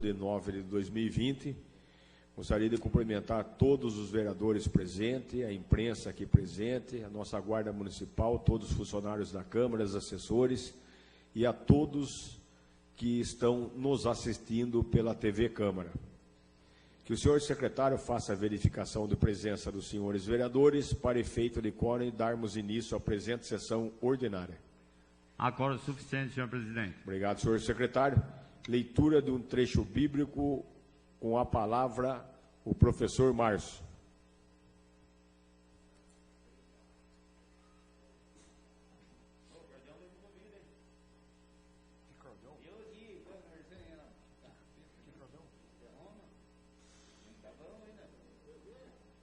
de 9 de 2020. Gostaria de cumprimentar todos os vereadores presentes, a imprensa aqui presente, a nossa Guarda Municipal, todos os funcionários da Câmara, os assessores e a todos que estão nos assistindo pela TV Câmara. Que o senhor secretário faça a verificação de presença dos senhores vereadores para efeito de quórum e darmos início à presente sessão ordinária. Há quórum suficiente, senhor presidente. Obrigado, senhor secretário. Leitura de um trecho bíblico com a palavra o professor Márcio.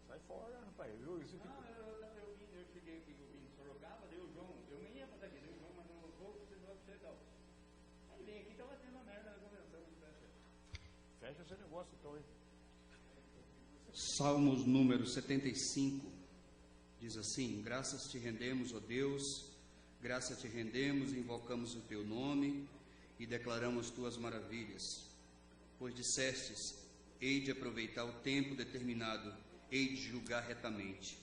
Sai fora, rapaz. Eu cheguei aqui, eu vim de Sorocaba, daí o João, eu nem ia passar aqui, daí o João mandou um voo, vocês vão ser tal. Aí vem aqui, tava tendo uma merda na convenção. Fecha esse negócio então, hein? Salmos número 75, diz assim: graças te rendemos, ó Deus, graças te rendemos, invocamos o teu nome e declaramos tuas maravilhas. Pois dissestes, hei de aproveitar o tempo determinado, hei de julgar retamente.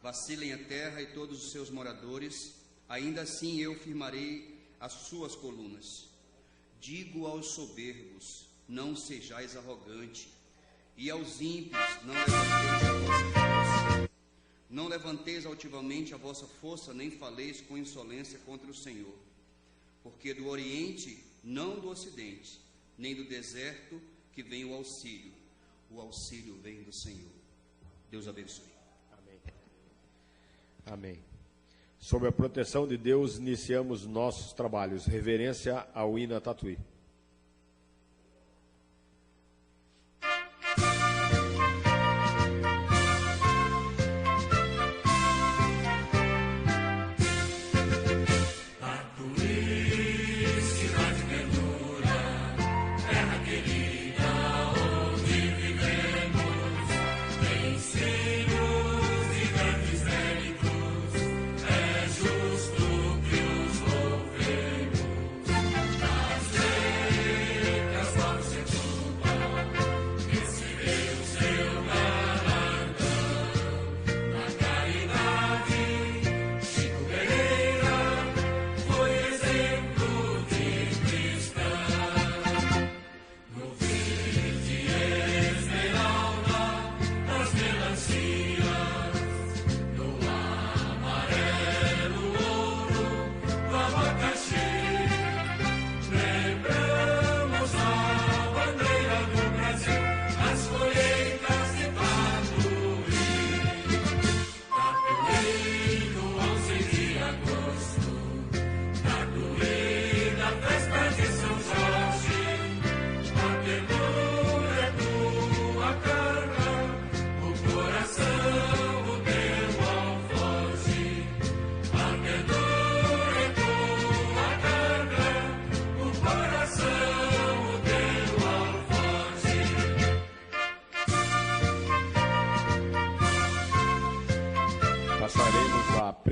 Vacilem a terra e todos os seus moradores, ainda assim eu firmarei as suas colunas. Digo aos soberbos, não sejais arrogante, e aos ímpios, não levanteis altivamente a vossa força, nem faleis com insolência contra o Senhor. Porque do Oriente, não do Ocidente, nem do deserto, que vem o auxílio vem do Senhor. Deus abençoe. Amém. Amém. Sob a proteção de Deus, iniciamos nossos trabalhos. Reverência ao hino Tatuí.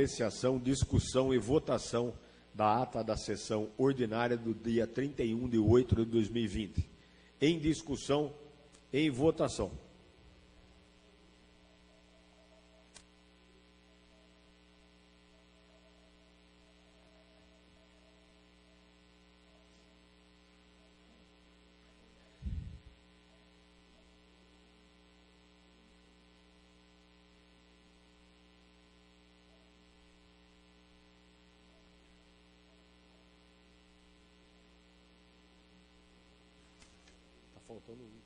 Apreciação, discussão e votação da ata da sessão ordinária do dia 31 de 8 de 2020. Em discussão, em votação. Faltando um.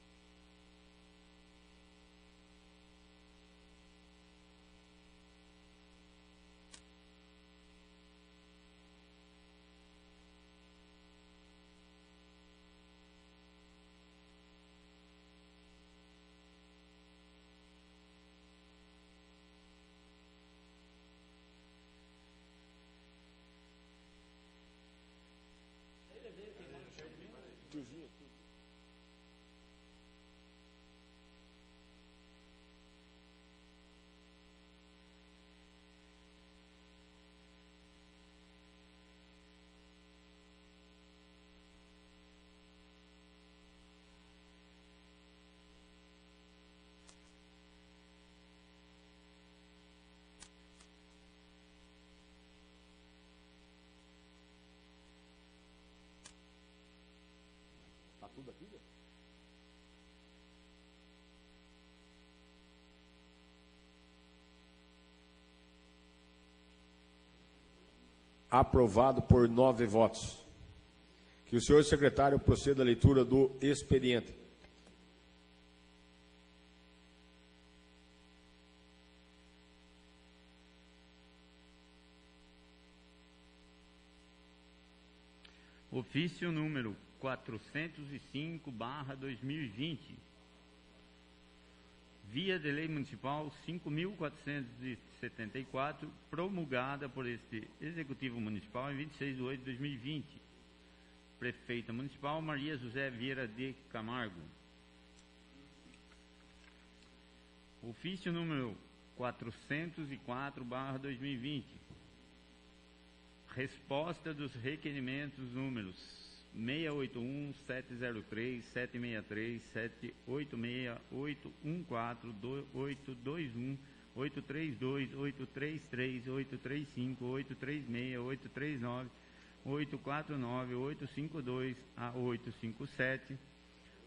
tudo aqui, né? Aprovado por 9 votos. Que o senhor secretário proceda à leitura do expediente. Ofício número 405/2020. Via de Lei Municipal 5.474, promulgada por este Executivo Municipal em 26 de 8 de 2020. Prefeita Municipal Maria José Vieira de Camargo. Ofício número 404/2020. Resposta dos requerimentos números 681, 703, 763, 786, 814, 821, 832, 833, 835, 836, 839, 849, 852 a 857,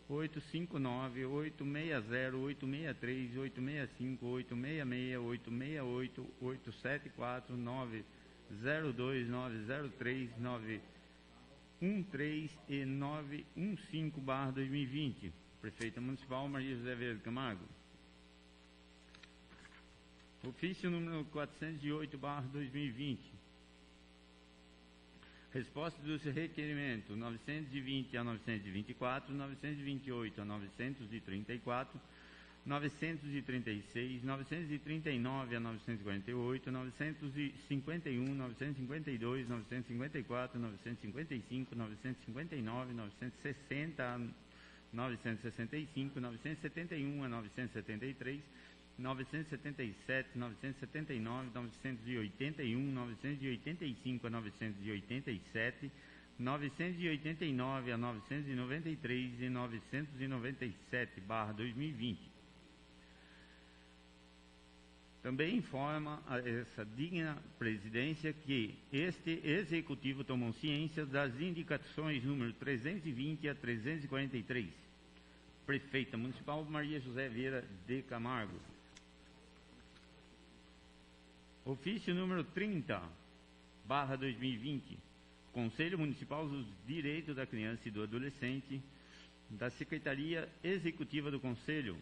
859, 860, 863, 865, 866, 868, 874, 902, 903, 913 e 915/2020. Prefeita Municipal Maria José Vieira de Camargo. Ofício número 408/2020. Resposta dos requerimentos 920 a 924, 928 a 934, 936, 939 a 948, 951, 952, 954, 955, 959, 960 a 965, 971 a 973, 977, 979, 981, 985 a 987, 989 a 993 e 997/2020. Também informa a essa digna presidência que este Executivo tomou ciência das indicações número 320 a 343. Prefeita Municipal Maria José Vieira de Camargo. Ofício número 30/2020. Conselho Municipal dos Direitos da Criança e do Adolescente, da Secretaria Executiva do Conselho.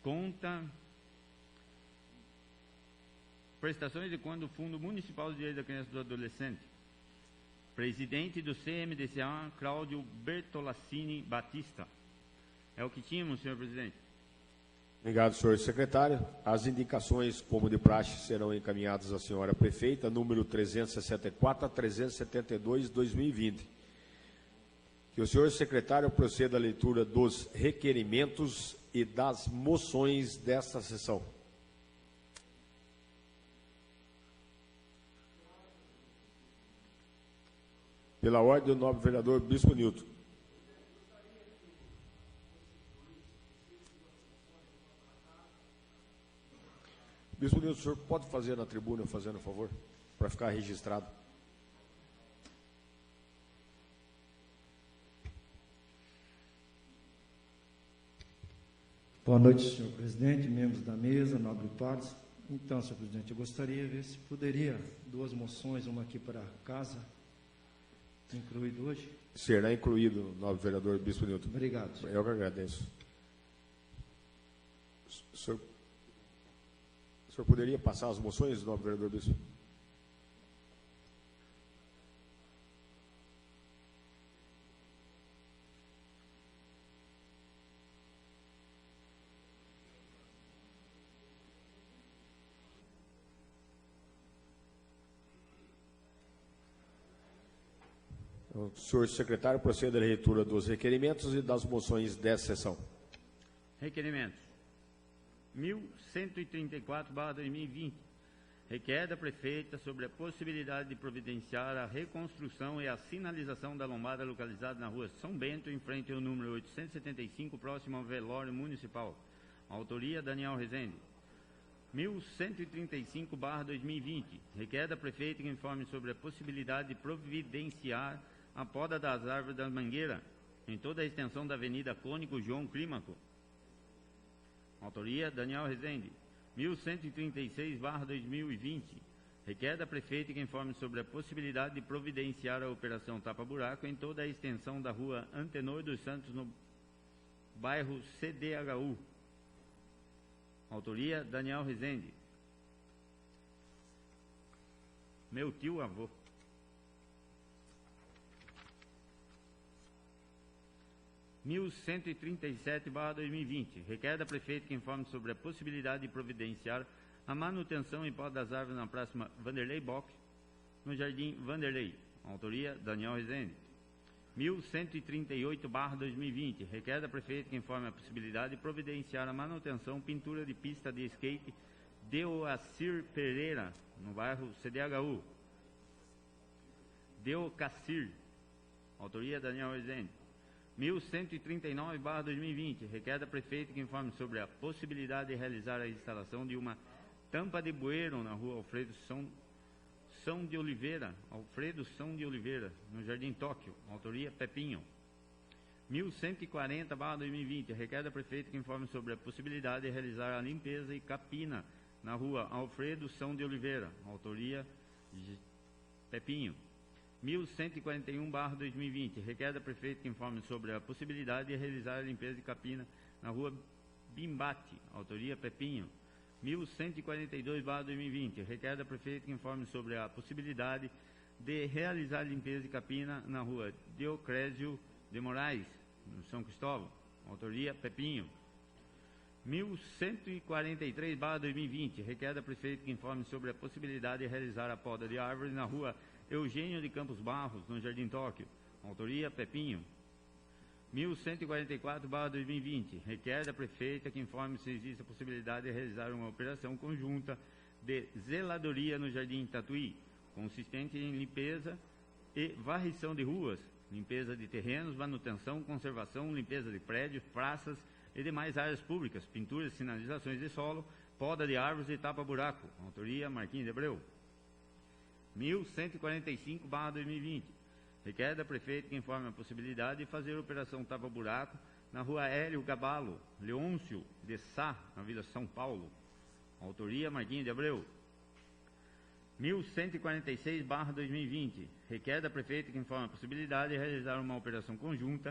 Conta prestações de conta do Fundo Municipal de Direitos da Criança e do Adolescente. Presidente do CMDCA, Cláudio Bertolassini Batista. É o que tínhamos, senhor presidente. Obrigado, senhor secretário. As indicações, como de praxe, serão encaminhadas à senhora prefeita, número 364 a 372, 2020. Que o senhor secretário proceda à leitura dos requerimentos e das moções desta sessão. Pela ordem do nobre vereador Bispo Nilton. Bispo Nilton, o senhor pode fazer na tribuna, fazendo um favor, para ficar registrado. Boa noite, senhor presidente, membros da mesa, nobres pares. Então, senhor presidente, eu gostaria de ver se poderia 2 moções, uma aqui para casa, incluído hoje. Será incluído, nobre vereador Bispo Nilton. Obrigado, senhor. Eu que agradeço. O senhor poderia passar as moções, nobre vereador Bispo? O senhor secretário procede à leitura dos requerimentos e das moções dessa sessão. Requerimentos. 1134/2020. Requer da prefeita sobre a possibilidade de providenciar a reconstrução e a sinalização da lombada localizada na rua São Bento, em frente ao número 875, próximo ao velório municipal. Autoria Daniel Rezende. 1135/2020. Requer da prefeita que informe sobre a possibilidade de providenciar a poda das árvores da mangueira em toda a extensão da Avenida Cônigo João Clímaco. Autoria Daniel Rezende. 1136/2020. Requer da prefeita que informe sobre a possibilidade de providenciar a operação tapa-buraco em toda a extensão da rua Antenor dos Santos, no bairro CDHU. Autoria Daniel Rezende. Meu tio-avô. 1137/2020. Requer da prefeita que informe sobre a possibilidade de providenciar a manutenção em poda das árvores na Praça Vanderlei Bock, no Jardim Vanderlei. Autoria Daniel Rezende. 1138/2020. Requer da prefeita que informe a possibilidade de providenciar a manutenção pintura de pista de skate de Oacir Pereira, no bairro CDHU. Deocacir. Autoria Daniel Rezende. 1139/2020. Requer da prefeita que informe sobre a possibilidade de realizar a instalação de uma tampa de bueiro na rua Alfredo São de Oliveira, no Jardim Tóquio. Autoria Pepinho. 1140/2020. Requer da prefeita que informe sobre a possibilidade de realizar a limpeza e capina na rua Alfredo São de Oliveira. Autoria Pepinho. 1141/2020. Requer da prefeita que informe sobre a possibilidade de realizar a limpeza e capina na rua Bimbate. Autoria Pepinho. 1142/2020. Requer da prefeita que informe sobre a possibilidade de realizar limpeza e capina na rua Deocrésio de Moraes, no São Cristóvão. Autoria Pepinho. 1143/2020. Requer da prefeita que informe sobre a possibilidade de realizar a poda de árvores na rua Eugênio de Campos Barros, no Jardim Tóquio. Autoria Pepinho. 1144/2020. Requer da prefeita que informe se existe a possibilidade de realizar uma operação conjunta de zeladoria no Jardim Tatuí, consistente em limpeza e varrição de ruas, limpeza de terrenos, manutenção, conservação, limpeza de prédios, praças e demais áreas públicas, pinturas, sinalizações de solo, poda de árvores e tapa-buraco. Autoria Marquinhos de Abreu. 1145/2020. Requer da prefeita que informe a possibilidade de fazer operação tapa-buraco na rua Hélio Gabalo, Leôncio de Sá, na Vila São Paulo. Autoria Marquinhos de Abreu. 1146/2020. Requer da prefeita que informe a possibilidade de realizar uma operação conjunta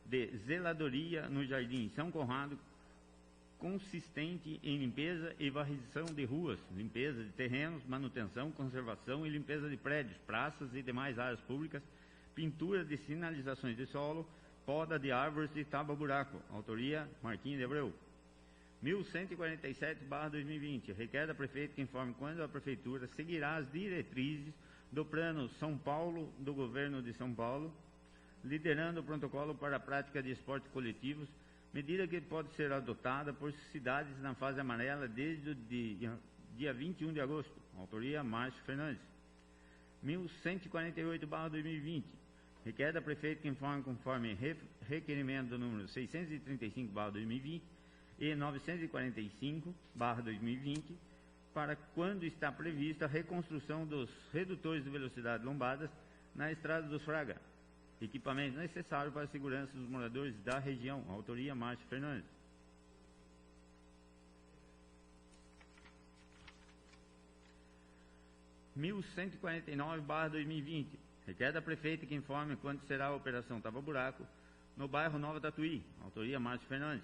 de zeladoria no Jardim São Conrado, consistente em limpeza e varrição de ruas, limpeza de terrenos, manutenção, conservação e limpeza de prédios, praças e demais áreas públicas, pintura de sinalizações de solo, poda de árvores e tapa-buraco. Autoria Marquinhos de Abreu. 1147/2020. Requer da prefeita que informe quando a prefeitura seguirá as diretrizes do Plano São Paulo do Governo de São Paulo, liderando o protocolo para a prática de esportes coletivos, medida que pode ser adotada por cidades na fase amarela desde o dia 21 de agosto. Autoria Márcio Fernandes. 1148/2020. Requer da prefeita que informe conforme requerimento do número 635/2020 e 945/2020, para quando está prevista a reconstrução dos redutores de velocidade lombadas na Estrada dos Fraga. Equipamento necessário para a segurança dos moradores da região. Autoria Márcio Fernandes. 1149/2020. Requer da prefeita que informe quando será a operação tapa-buraco no bairro Nova Tatuí. Autoria Márcio Fernandes.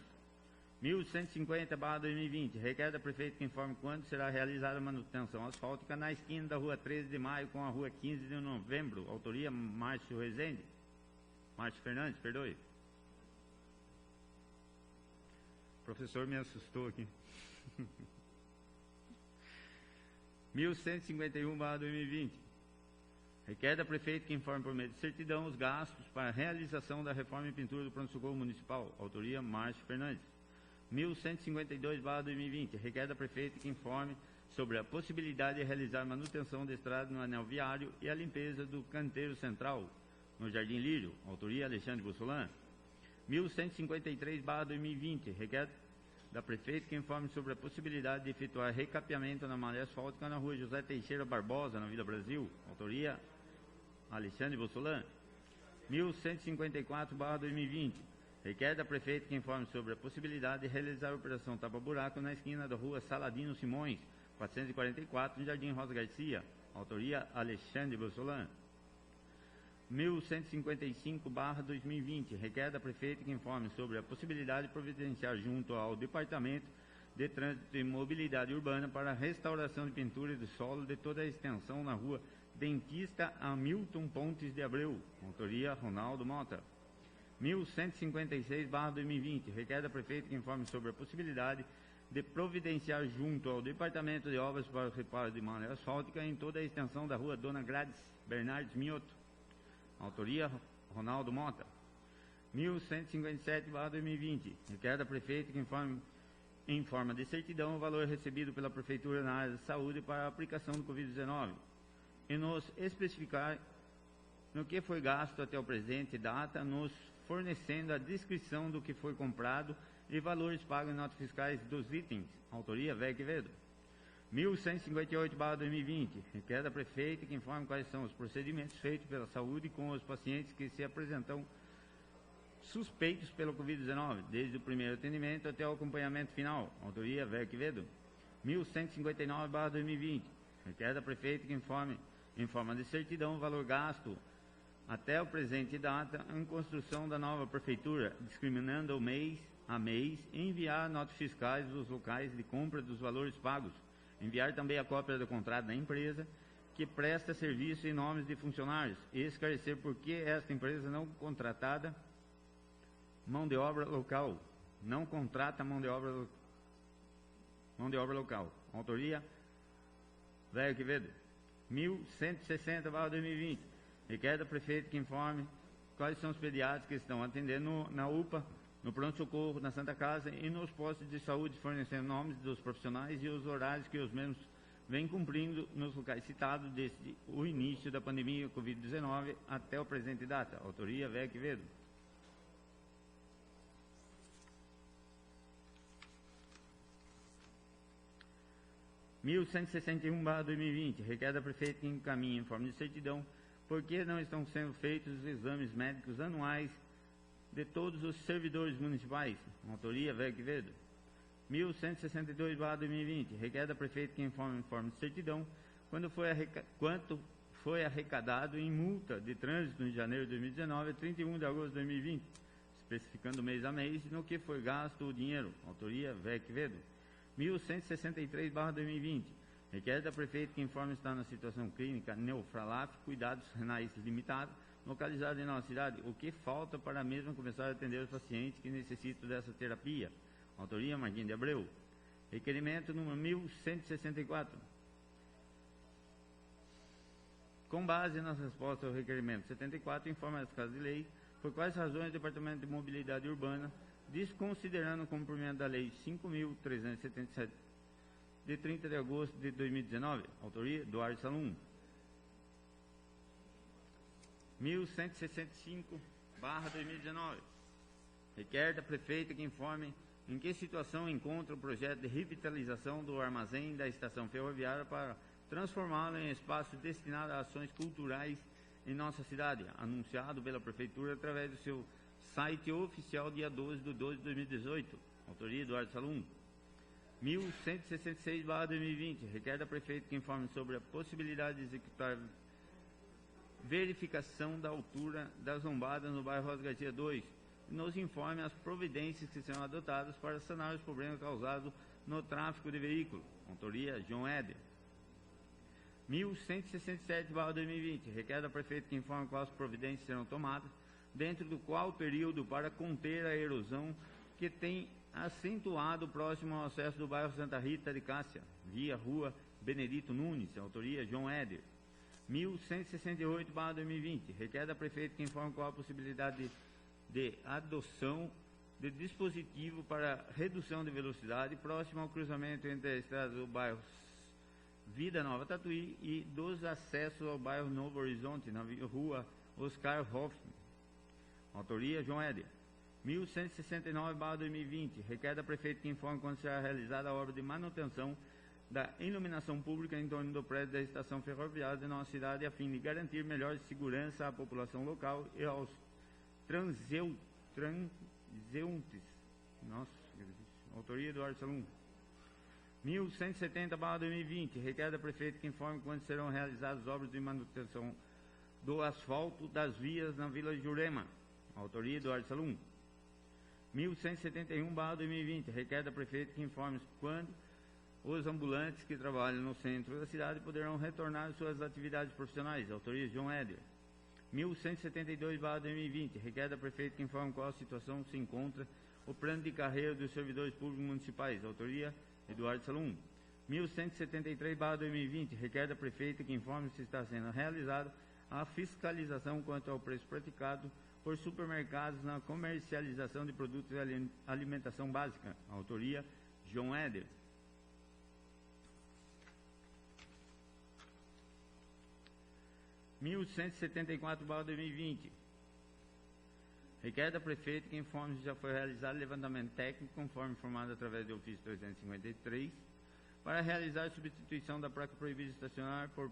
1150/2020. Requer da prefeita que informe quando será realizada a manutenção asfáltica na esquina da rua 13 de Maio com a rua 15 de Novembro. Autoria Márcio Fernandes, perdoe. O professor me assustou aqui. 1151/2020. Requer da prefeita que informe por meio de certidão os gastos para a realização da reforma e pintura do pronto-socorro municipal. Autoria Márcio Fernandes. 1152/2020. Requer da prefeita que informe sobre a possibilidade de realizar manutenção de estrada no anel viário e a limpeza do canteiro central no Jardim Lírio. Autoria Alexandre Bussolan. 1153/2020. Requer da prefeita que informe sobre a possibilidade de efetuar recapeamento na malha asfáltica na rua José Teixeira Barbosa, na Vila Brasil. Autoria Alexandre Bussolan. 1154/2020. Requer da Prefeita que informe sobre a possibilidade de realizar a operação tapa-buraco na esquina da rua Saladino Simões, 444, no Jardim Rosa Garcia. Autoria Alexandre Bussolan. 1155/2020. Requer da Prefeita que informe sobre a possibilidade de providenciar junto ao Departamento de Trânsito e Mobilidade Urbana para a restauração de pintura do solo de toda a extensão na rua Dentista Hamilton Pontes de Abreu. Autoria Ronaldo Mota. 1156/2020. Requer da Prefeita que informe sobre a possibilidade de providenciar junto ao Departamento de Obras para o reparo de malha asfáltica em toda a extensão da rua Dona Gladys Bernardes Mioto. Autoria Ronaldo Mota. 1157/2020. Requer da Prefeita que informe em forma de certidão o valor recebido pela Prefeitura na área de saúde para a aplicação do Covid-19 e nos especificar no que foi gasto até o presente data, nos fornecendo a descrição do que foi comprado e valores pagos em notas fiscais dos itens. Autoria Véia Quevedo. 1158/2020. Requer da Prefeita que informe quais são os procedimentos feitos pela saúde com os pacientes que se apresentam suspeitos pelo Covid-19, desde o primeiro atendimento até o acompanhamento final. Autoria Véia Quevedo. 1159/2020. Requer da Prefeita que informe em forma de certidão o valor gasto até o presente data em construção da nova Prefeitura, discriminando o mês a mês, enviar notas fiscais dos locais de compra dos valores pagos, enviar também a cópia do contrato da empresa que presta serviço em nomes de funcionários e esclarecer por que esta empresa não contratada mão de obra local, não contrata mão de obra local. Autoria Véia Quevedo. 1160/2020. Requer da Prefeita que informe quais são os pediatras que estão atendendo na UPA, no pronto-socorro, na Santa Casa e nos postos de saúde, fornecendo nomes dos profissionais e os horários que os mesmos vêm cumprindo nos locais citados desde o início da pandemia Covid-19 até o presente data. Autoria Véia Quevedo. 1161/2020. Requer da Prefeita que encaminhe em forma de certidão por que não estão sendo feitos os exames médicos anuais de todos os servidores municipais. Autoria Véia Quevedo. 1162/2020. Requer da Prefeita que informe em forma de certidão quanto foi arrecadado em multa de trânsito em janeiro de 2019 a 31 de agosto de 2020, especificando mês a mês no que foi gasto o dinheiro. Autoria Véia Quevedo. 1163/2020. Requer da Prefeita que informe estar na situação clínica Neofralaf, Cuidados Renais Limitados, localizado em nossa cidade, o que falta para a mesma começar a atender os pacientes que necessitam dessa terapia. Autoria Marquinhos de Abreu. Requerimento número 1164. Com base nas respostas ao requerimento 74, informa as Casas de Lei por quais razões o Departamento de Mobilidade Urbana, desconsiderando o cumprimento da Lei 5.377, de 30 de agosto de 2019, autoria Eduardo Salum. 1165/2019. Requer da Prefeita que informe em que situação encontra o projeto de revitalização do armazém da estação ferroviária para transformá-lo em espaço destinado a ações culturais em nossa cidade, anunciado pela Prefeitura através do seu site oficial dia 12 de 2018. Autoria Eduardo Salum. 1166/2020. Requer da Prefeita que informe sobre a possibilidade de executar verificação da altura das lombadas no bairro Rosa Garcia 2 e nos informe as providências que serão adotadas para sanar os problemas causados no tráfego de veículos. Autoria João Éder. 1167/2020. Requer da Prefeita que informe quais providências serão tomadas, dentro do qual período, para conter a erosão que tem acentuado próximo ao acesso do bairro Santa Rita de Cássia, via Rua Benedito Nunes. Autoria João Éder. 1168/2020. Requer da Prefeita que informe qual a possibilidade de adoção de dispositivo para redução de velocidade próximo ao cruzamento entre a estrada do bairro Vida Nova Tatuí e dos acessos ao bairro Novo Horizonte, na Rua Oscar Hoffman. Autoria João Éder. 1169/2020. Requer da Prefeita que informe quando será realizada a obra de manutenção da iluminação pública em torno do prédio da estação ferroviária de nossa cidade, a fim de garantir melhor segurança à população local e aos transeuntes. Nossa, autoria Eduardo Salum. 1170/2020, requer da prefeita que informe quando serão realizadas obras de manutenção do asfalto das vias na Vila de Jurema. Autoria Eduardo Salum. 1171/2020, requer da prefeita que informe quando os ambulantes que trabalham no centro da cidade poderão retornar às suas atividades profissionais. Autoria João Éder. 1172/2020, requer da prefeita que informe qual a situação se encontra o plano de carreira dos servidores públicos municipais. Autoria Eduardo Salum. 1173/2020, requer da prefeita que informe se está sendo realizada a fiscalização quanto ao preço praticado por supermercados na comercialização de produtos de alimentação básica. Autoria João Éder. 1174/2020, requer da prefeita que informe se já foi realizado levantamento técnico, conforme informado através do ofício 353, para realizar a substituição da placa proibida de estacionar por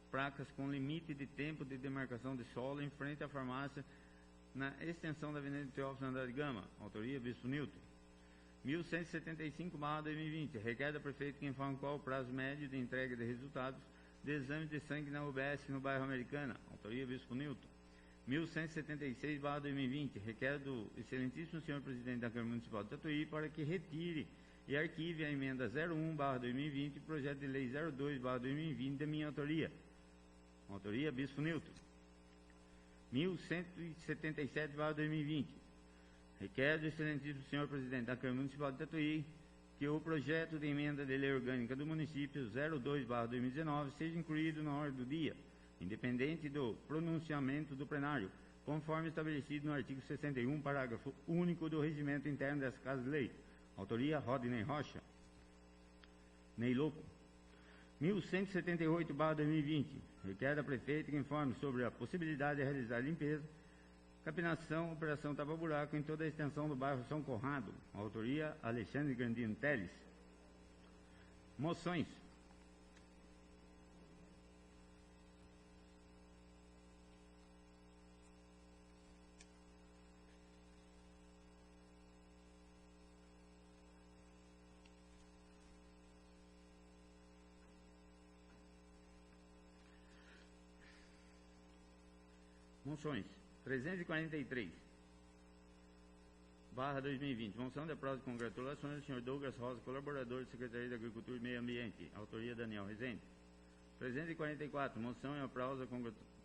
placas com limite de tempo de demarcação de solo em frente à farmácia na extensão da Avenida Teófilo Andrade Gama. Autoria Bispo Nilton. 1175/2020, requer da prefeita que informe qual o prazo médio de entrega de resultados de exame de sangue na UBS no bairro Americana. Autoria Bispo Nilton. 1176/2020, requer do excelentíssimo senhor presidente da Câmara Municipal de Tatuí para que retire e arquive a emenda 01/2020 e projeto de lei 02/2020 da minha autoria. Autoria Bispo Nilton. 1177/2020, requer do excelentíssimo senhor presidente da Câmara Municipal de Tatuí que o projeto de emenda de lei orgânica do município 02/2019 seja incluído na ordem do dia, independente do pronunciamento do plenário, conforme estabelecido no artigo 61, parágrafo único do regimento interno dessa Casa de Lei. Autoria Rodney Rocha. Ney Louco. 1178/2020, requer da prefeita que informe sobre a possibilidade de realizar limpeza, capinação, operação tapa-buraco em toda a extensão do bairro São Conrado. Autoria Alexandre Grandino Teles. Moções. Moções. 343/2020. Moção de aplauso e congratulações ao senhor Douglas Rosa, colaborador da Secretaria da Agricultura e Meio Ambiente. Autoria Daniel Rezende. 344. Moção e aplauso e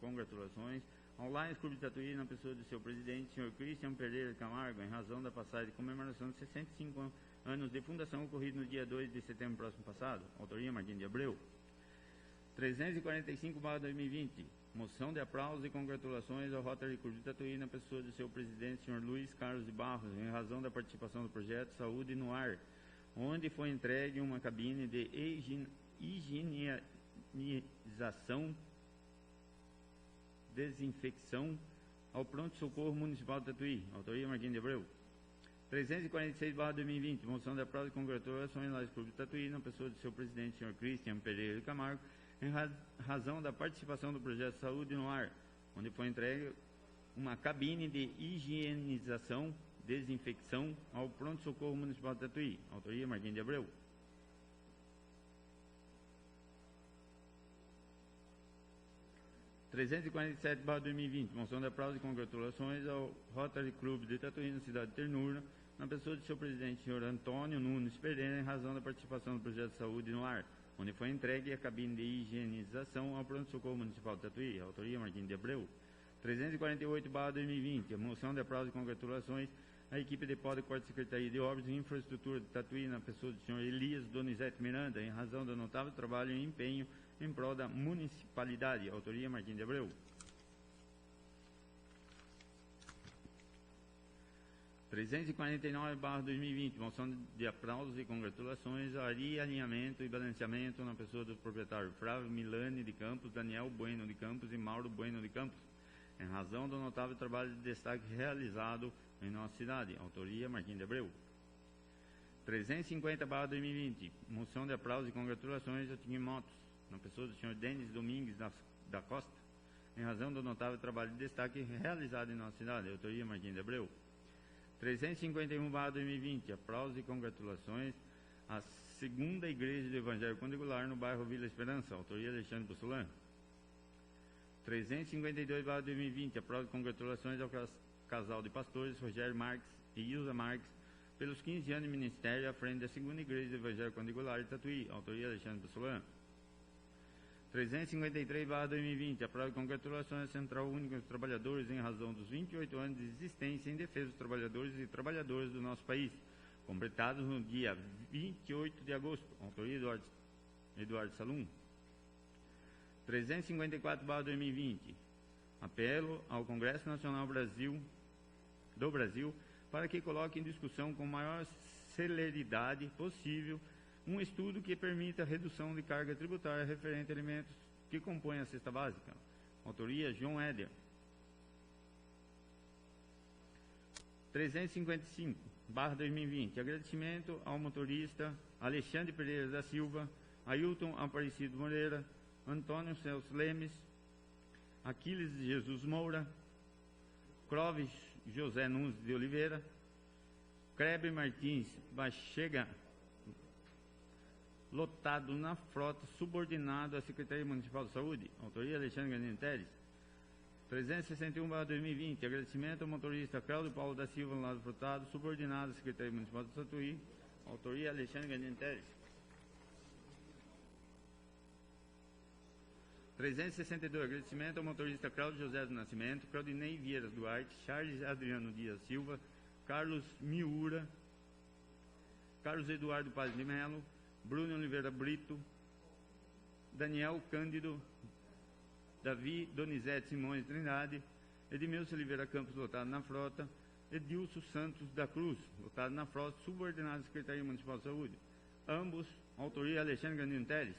congratulações ao Lions Clube de Tatuí na pessoa de seu presidente, senhor Cristian Pereira Camargo, em razão da passagem de comemoração de 65 anos de fundação ocorrido no dia 2 de setembro próximo passado. Autoria Martim de Abreu. 345/2020. Moção de aplausos e congratulações ao Rotary Clube de Tatuí na pessoa de seu presidente, senhor Luiz Carlos de Barros, em razão da participação do projeto Saúde no Ar, onde foi entregue uma cabine de higienização, desinfecção ao Pronto-Socorro Municipal de Tatuí. Autoria Martim de Abreu. 346/2020. Moção de aplausos e congratulações ao Clube de Tatuí na pessoa de seu presidente, senhor Cristian Pereira Camargo, em razão da participação do projeto Saúde no Ar, onde foi entregue uma cabine de higienização, desinfecção ao Pronto-Socorro Municipal de Tatuí. Autoria Martim de Abreu. 347/2020. Moção de aplausos e congratulações ao Rotary Clube de Tatuí na cidade de Ternura, na pessoa de seu presidente, senhor Antônio Nunes Pereira, em razão da participação do projeto Saúde no Ar, onde foi entregue a cabine de higienização ao Pronto-Socorro Municipal de Tatuí. Autoria Martim de Abreu. 348/2020. A moção de aplausos e congratulações à equipe de Pó de Corte Secretaria de Obras e Infraestrutura de Tatuí, na pessoa do senhor Elias Donizete Miranda, em razão do notável trabalho e empenho em prol da municipalidade. Autoria Martim de Abreu. 349/2020, moção de aplausos e congratulações ao alinhamento e balanceamento na pessoa dos proprietários Flávio Milani de Campos, Daniel Bueno de Campos e Mauro Bueno de Campos, em razão do notável trabalho de destaque realizado em nossa cidade. Autoria Martim de Abreu. 350/2020, moção de aplausos e congratulações ao time Motos, na pessoa do senhor Denis Domingues da Costa, em razão do notável trabalho de destaque realizado em nossa cidade, autoria Martim de Abreu. 351/2020, aplausos e congratulações à segunda Igreja do Evangelho Quadrangular no bairro Vila Esperança, autoria Alexandre Bussolã. 352/2020, aplausos e congratulações ao casal de pastores Rogério Marques e Ilza Marques pelos 15 anos de ministério à frente da segunda Igreja do Evangelho Quadrangular de Tatuí, autoria Alexandre Bussolã. 353/2020, aplausos e congratulações à Central Única dos Trabalhadores em razão dos 28 anos de existência em defesa dos trabalhadores e trabalhadoras do nosso país, completados no dia 28 de agosto, autoria Eduardo Salum. 354/2020, apelo ao Congresso Nacional do Brasil para que coloque em discussão com maior celeridade possível um estudo que permita a redução de carga tributária referente a alimentos que compõem a cesta básica. Autoria João Éder. 355/2020, agradecimento ao motorista Alexandre Pereira da Silva, Ailton Aparecido Moreira, Antônio Celso Lemes, Aquiles Jesus Moura, Clóvis José Nunes de Oliveira, Kleber Martins Bachega, lotado na frota, subordinado à Secretaria Municipal de Saúde, autoria Alexandre Gandini Teres. 361/2020, agradecimento ao motorista Cláudio Paulo da Silva, no lado frotado, subordinado à Secretaria Municipal de Tatuí, autoria Alexandre Gandini Teres. 362, agradecimento ao motorista Cláudio José do Nascimento, Claudinei Vieira Duarte, Charles Adriano Dias Silva, Carlos Miura, Carlos Eduardo Paz de Melo, Bruno Oliveira Brito, Daniel Cândido, Davi Donizete Simões Trindade, Edmilson Oliveira Campos, lotado na frota, Edilson Santos da Cruz, lotado na frota, subordinado à Secretaria Municipal de Saúde. Ambos, autoria Alexandre Gandini Teres.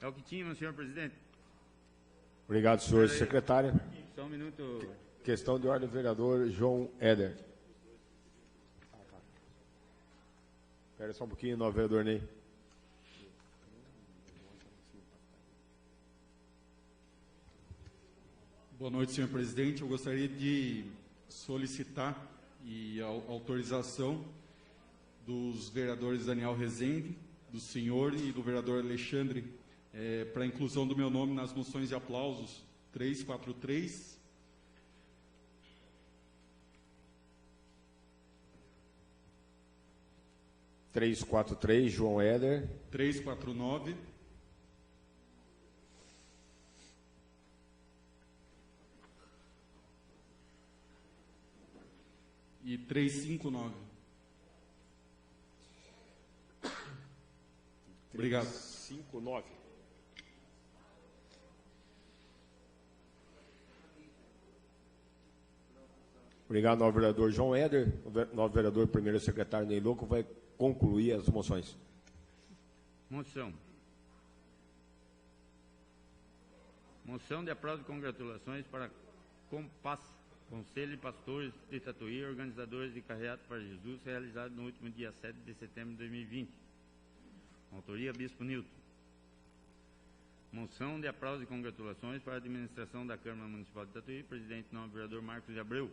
É o que tínhamos, senhor presidente. Obrigado, senhor secretário. Só um minuto. Questão de ordem, vereador João Éder. Espera só um pouquinho, novo vereador Ney. Boa noite, senhor presidente. Eu gostaria de solicitar a autorização dos vereadores Daniel Rezende, do senhor e do vereador Alexandre, para a inclusão do meu nome nas moções de aplausos 343, 343, João Éder. 349, e 359. Obrigado. 359. Obrigado, novo vereador João Éder. O novo vereador, primeiro secretário Ney Louco, vai concluir as moções. Moção. Moção de aplauso e congratulações para Conselho de Pastores de Tatuí, organizadores de Carreata para Jesus, realizado no último dia 7 de setembro de 2020. Autoria Bispo Nilton. Moção de aplauso e congratulações para a administração da Câmara Municipal de Tatuí, presidente novo vereador Marcos de Abreu.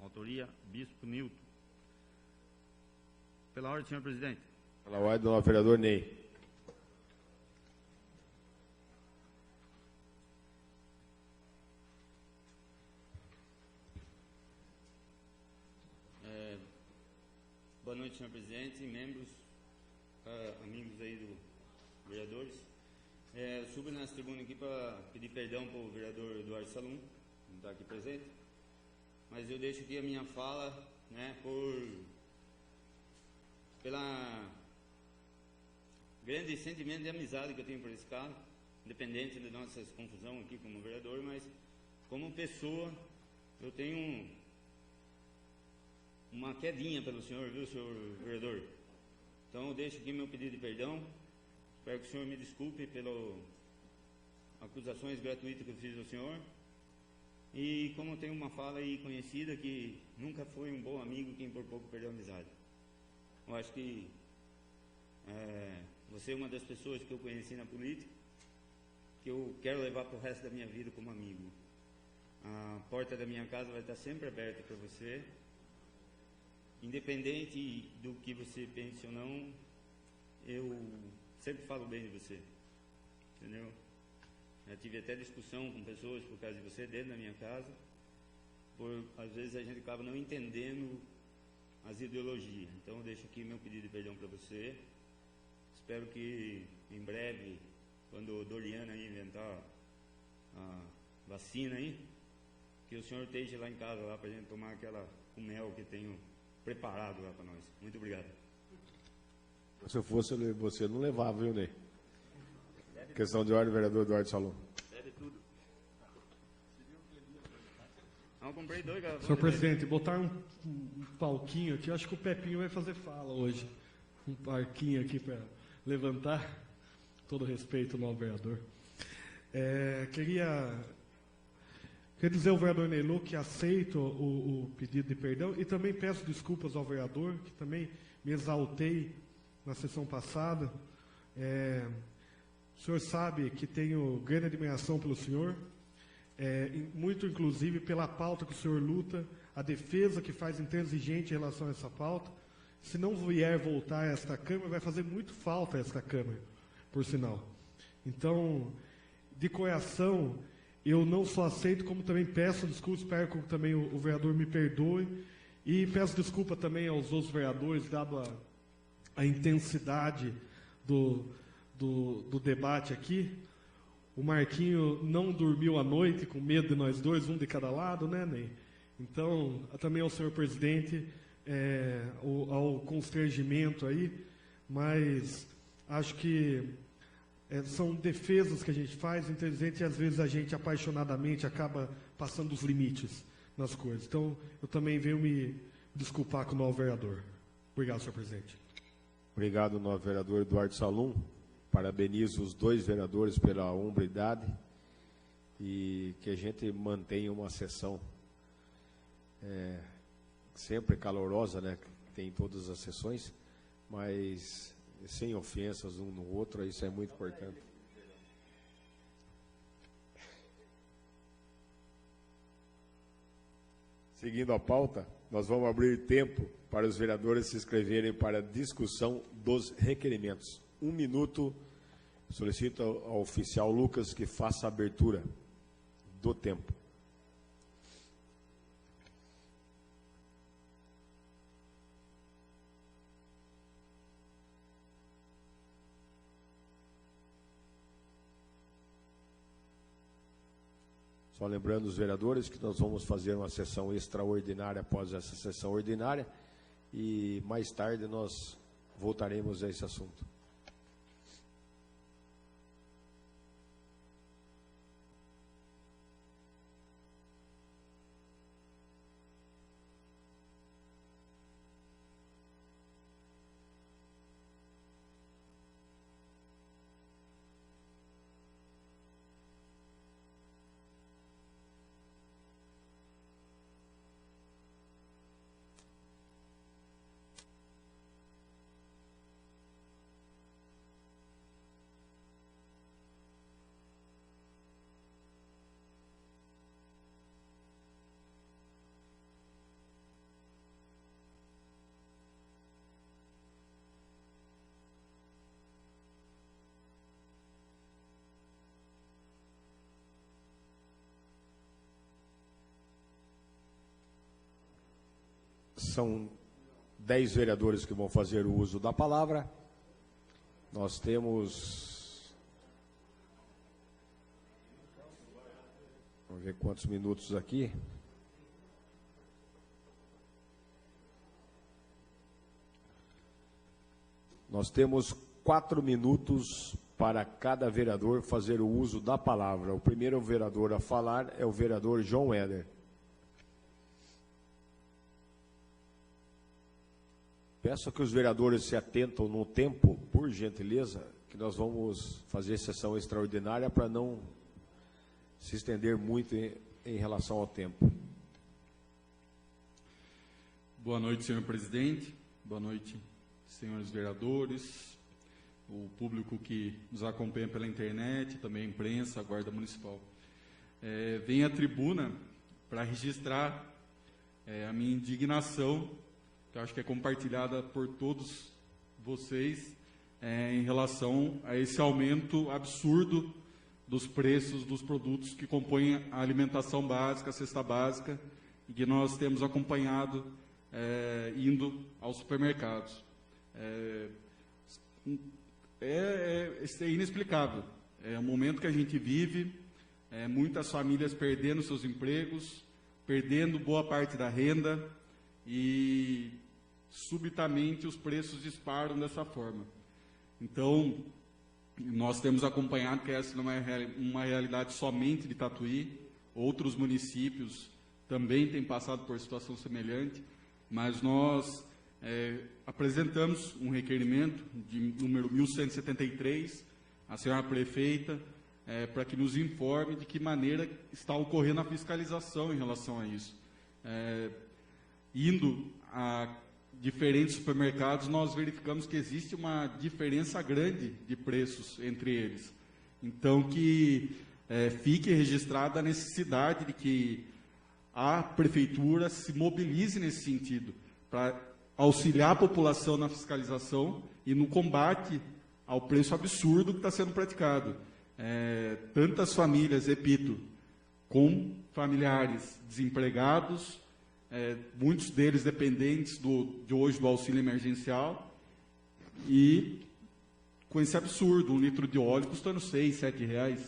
Autoria Bispo Nilton. Pela ordem, senhor presidente. Pela ordem do novo vereador Ney. Boa noite, senhor presidente, membros, amigos aí do vereadores. Subo nessa tribuna aqui para pedir perdão para o vereador Eduardo Salum, que não está aqui presente, mas eu deixo aqui a minha fala, né, pela grande sentimento de amizade que eu tenho por esse cara, independente de nossas confusão aqui como vereador, mas como pessoa eu tenho uma quedinha pelo senhor, viu, senhor vereador? Então eu deixo aqui meu pedido de perdão. Espero que o senhor me desculpe pelas acusações gratuitas que eu fiz ao senhor. E como eu tenho uma fala aí conhecida, que nunca foi um bom amigo quem por pouco perdeu a amizade. Eu acho que você é uma das pessoas que eu conheci na política, que eu quero levar para o resto da minha vida como amigo. A porta da minha casa vai estar sempre aberta para você, independente do que você pense ou não. Eu sempre falo bem de você, entendeu? Já tive até discussão com pessoas por causa de você dentro da minha casa, às vezes a gente acaba não entendendo as ideologias. Então eu deixo aqui meu pedido de perdão para você. Espero que em breve, quando o Doriana aí inventar a vacina aí, que o senhor esteja lá em casa lá para a gente tomar aquela com mel que tenho preparado lá para nós. Muito obrigado. Se eu fosse você, não levava, viu, Ney? Questão de ordem, vereador Eduardo Salom. Deve tudo. Não, comprei 2 garrafões. Senhor presidente, botar um palquinho aqui, acho que o Pepinho vai fazer fala hoje. Um parquinho aqui para levantar. Todo respeito ao novo vereador. Queria dizer ao vereador Neylu que aceito o pedido de perdão e também peço desculpas ao vereador, que também me exaltei na sessão passada. O senhor sabe que tenho grande admiração pelo senhor, muito inclusive pela pauta que o senhor luta, a defesa que faz intransigente em relação a essa pauta. Se não vier voltar a esta Câmara, vai fazer muito falta a esta Câmara, por sinal. Então, de coração, eu não só aceito, como também peço desculpas, espero que também o vereador me perdoe, e peço desculpa também aos outros vereadores, dado a intensidade do debate aqui. O Marquinho não dormiu à noite, com medo de nós dois, um de cada lado, né, Ney? Então, também ao senhor presidente, ao constrangimento aí, mas acho que são defesas que a gente faz, inteligente, e às vezes a gente apaixonadamente acaba passando os limites nas coisas. Então, eu também venho me desculpar com o novo vereador. Obrigado, senhor presidente. Obrigado, novo vereador Eduardo Salum. Parabenizo os 2 vereadores pela hombridade e que a gente mantenha uma sessão sempre calorosa, né? Tem todas as sessões, mas sem ofensas um no outro, isso é muito importante. Seguindo a pauta, nós vamos abrir tempo para os vereadores se inscreverem para a discussão dos requerimentos. 1 minuto, solicito ao oficial Lucas que faça a abertura do tempo. Só lembrando os vereadores que nós vamos fazer uma sessão extraordinária após essa sessão ordinária e mais tarde nós voltaremos a esse assunto. São 10 vereadores que vão fazer o uso da palavra. Nós temos... Vamos ver quantos minutos aqui. Nós temos 4 minutos para cada vereador fazer o uso da palavra. O primeiro vereador a falar é o vereador João Éder. Peço que os vereadores se atentam no tempo, por gentileza, que nós vamos fazer sessão extraordinária para não se estender muito em relação ao tempo. Boa noite, senhor presidente. Boa noite, senhores vereadores, o público que nos acompanha pela internet, também a imprensa, a Guarda Municipal. Venho à tribuna para registrar a minha indignação, que eu acho que é compartilhada por todos vocês, em relação a esse aumento absurdo dos preços dos produtos que compõem a alimentação básica, a cesta básica, e que nós temos acompanhado indo aos supermercados. Isso é inexplicável. É o momento que a gente vive, muitas famílias perdendo seus empregos, perdendo boa parte da renda, e subitamente os preços disparam dessa forma. Então, nós temos acompanhado que essa não é uma realidade somente de Tatuí, outros municípios também têm passado por situação semelhante, mas nós apresentamos um requerimento de número 1173 à senhora prefeita, para que nos informe de que maneira está ocorrendo a fiscalização em relação a isso. Indo a diferentes supermercados, nós verificamos que existe uma diferença grande de preços entre eles. Então, que fique registrada a necessidade de que a prefeitura se mobilize nesse sentido, para auxiliar a população na fiscalização e no combate ao preço absurdo que está sendo praticado. Tantas famílias, repito, com familiares desempregados, muitos deles dependentes de hoje do auxílio emergencial, e com esse absurdo, 1 litro de óleo custando R$6, R$7.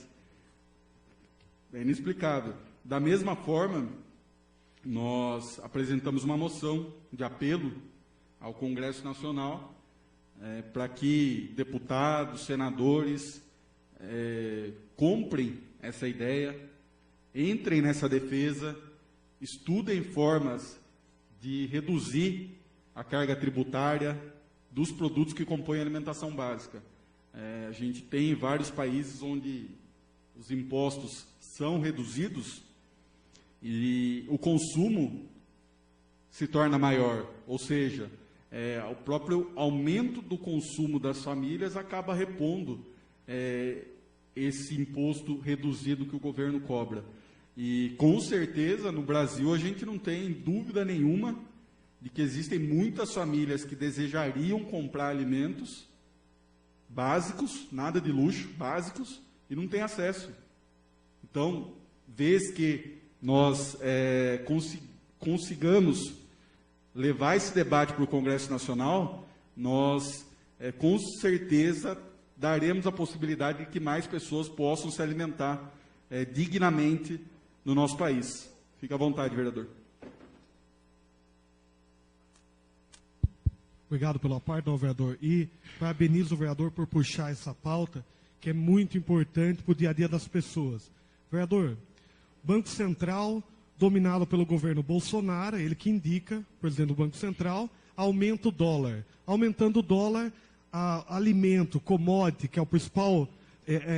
É inexplicável. Da mesma forma, nós apresentamos uma moção de apelo ao Congresso Nacional para que deputados, senadores comprem essa ideia, entrem nessa defesa, estudem formas de reduzir a carga tributária dos produtos que compõem a alimentação básica. A gente tem vários países onde os impostos são reduzidos e o consumo se torna maior, ou seja, o próprio aumento do consumo das famílias acaba repondo esse imposto reduzido que o governo cobra. E, com certeza, no Brasil, a gente não tem dúvida nenhuma de que existem muitas famílias que desejariam comprar alimentos básicos, nada de luxo, básicos, e não têm acesso. Então, vez que nós consigamos levar esse debate para o Congresso Nacional, nós, com certeza, daremos a possibilidade de que mais pessoas possam se alimentar dignamente no nosso país. Fique à vontade, vereador. Obrigado pela parte, vereador. E parabenizo o vereador por puxar essa pauta, que é muito importante para o dia a dia das pessoas. Vereador, Banco Central, dominado pelo governo Bolsonaro, ele que indica, presidente do Banco Central, aumenta o dólar. Aumentando o dólar, alimento, commodity, que é o principal